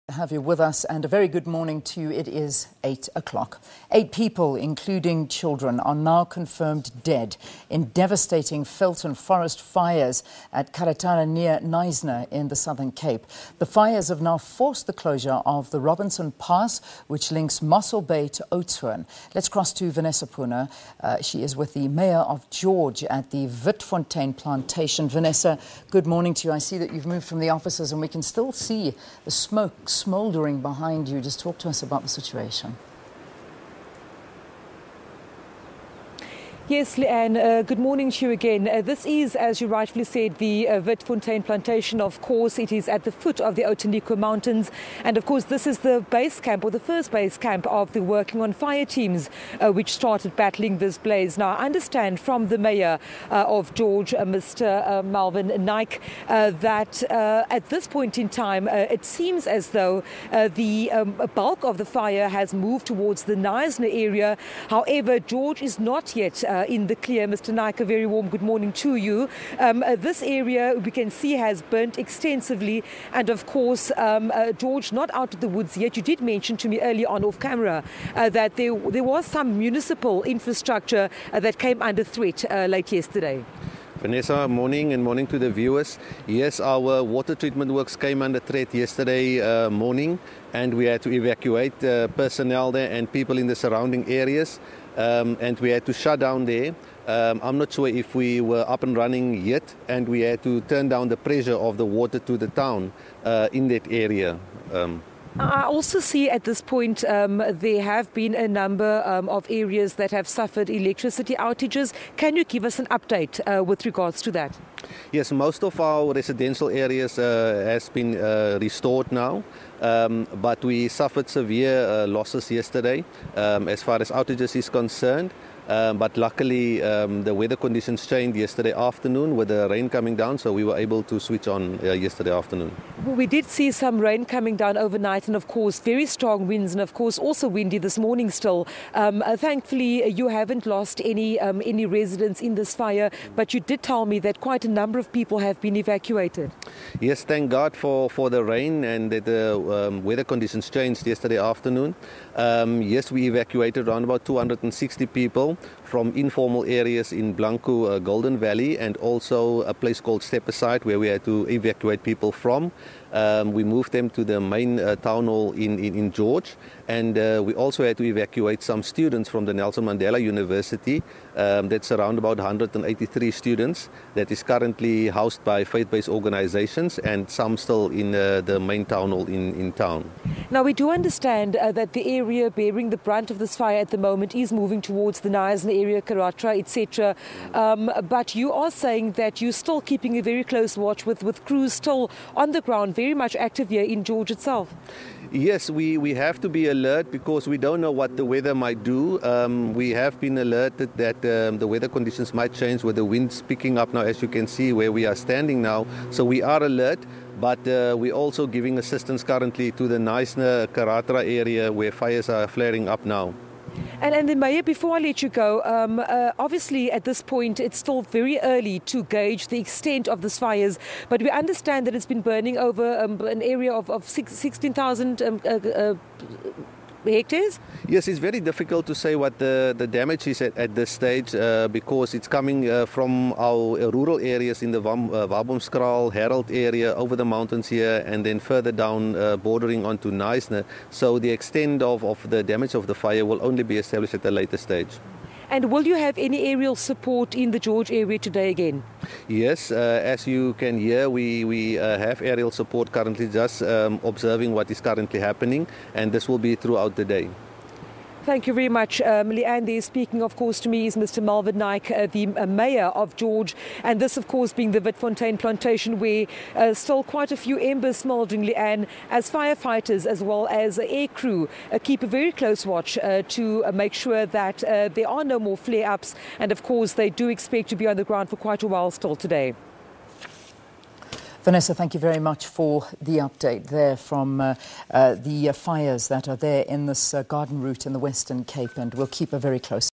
Have you with us, and a very good morning to you. It is 8 o'clock. 8 people, including children, are now confirmed dead in devastating veld and forest fires at Karatara near Knysna in the Southern Cape. The fires have now forced the closure of the Robinson Pass, which links Mossel Bay to Oudtshoorn. Let's cross to Vanessa Poonah. She is with the Mayor of George at the Witfontein Plantation. Vanessa, good morning to you. I see that you've moved from the offices and we can still see the smoke smouldering behind you. Just talk to us about the situation. Yes, Leanne, good morning to you again. This is, as you rightfully said, the Witfontein Plantation. Of course, it is at the foot of the Oudtshoorn mountains. And of course, this is the base camp, or the first base camp of the working on fire teams, which started battling this blaze. Now, I understand from the Mayor of George, Mr. Melvin Nike, that at this point in time, it seems as though the bulk of the fire has moved towards the Knysna area. However, George is not yet in the clear. Mr. Nike, a very warm good morning to you. This area we can see has burnt extensively, and of course George not out of the woods yet. You did mention to me earlier on off camera that there was some municipal infrastructure that came under threat late yesterday. Vanessa, morning and morning to the viewers. Yes, our water treatment works came under threat yesterday morning, and we had to evacuate personnel there and people in the surrounding areas. And we had to shut down there. I'm not sure if we were up and running yet, and we had to turn down the pressure of the water to the town in that area. I also see at this point there have been a number of areas that have suffered electricity outages. Can you give us an update with regards to that? Yes, most of our residential areas has been restored now, but we suffered severe losses yesterday as far as outages is concerned. But luckily the weather conditions changed yesterday afternoon with the rain coming down, so we were able to switch on yesterday afternoon. Well, we did see some rain coming down overnight, and of course very strong winds, and of course also windy this morning still. Thankfully you haven't lost any residents in this fire, but you did tell me that quite a number of people have been evacuated. Yes, thank God for the rain and that the weather conditions changed yesterday afternoon. Yes, we evacuated around about 260 people from informal areas in Blanco, Golden Valley, and also a place called Step Aside where we had to evacuate people from. We moved them to the main town hall in George, and we also had to evacuate some students from the Nelson Mandela University. That's around about 183 students that is currently housed by faith-based organizations, and some still in the main town hall in town. Now, we do understand that the area bearing the brunt of this fire at the moment is moving towards the Knysna area, Karatara, etc. But you are saying that you're still keeping a very close watch with crews still on the ground, very much active here in George itself. Yes, we have to be alert because we don't know what the weather might do. We have been alerted that the weather conditions might change with the winds picking up now, as you can see where we are standing now. So we are alert, but we're also giving assistance currently to the Knysna Karatara area where fires are flaring up now. And the Mayor, before I let you go, obviously at this point it's still very early to gauge the extent of these fires, but we understand that it's been burning over an area of 16,000 hectares? Yes, it's very difficult to say what the damage is at this stage because it's coming from our rural areas in the Wabomskraal, Herald area, over the mountains here, and then further down bordering onto Knysna. So the extent of the damage of the fire will only be established at a later stage. And will you have any aerial support in the George area today again? Yes, as you can hear, we have aerial support currently, just observing what is currently happening, and this will be throughout the day. Thank you very much, Leanne. There speaking, of course, to me is Mr. Melvin Nike, the Mayor of George, and this, of course, being the Witfontein Plantation, where still quite a few embers smouldering, Leanne, as firefighters as well as air crew keep a very close watch to make sure that there are no more flare-ups, and of course they do expect to be on the ground for quite a while still today. Vanessa, thank you very much for the update there from the fires that are there in this garden route in the Western Cape, and we'll keep a very close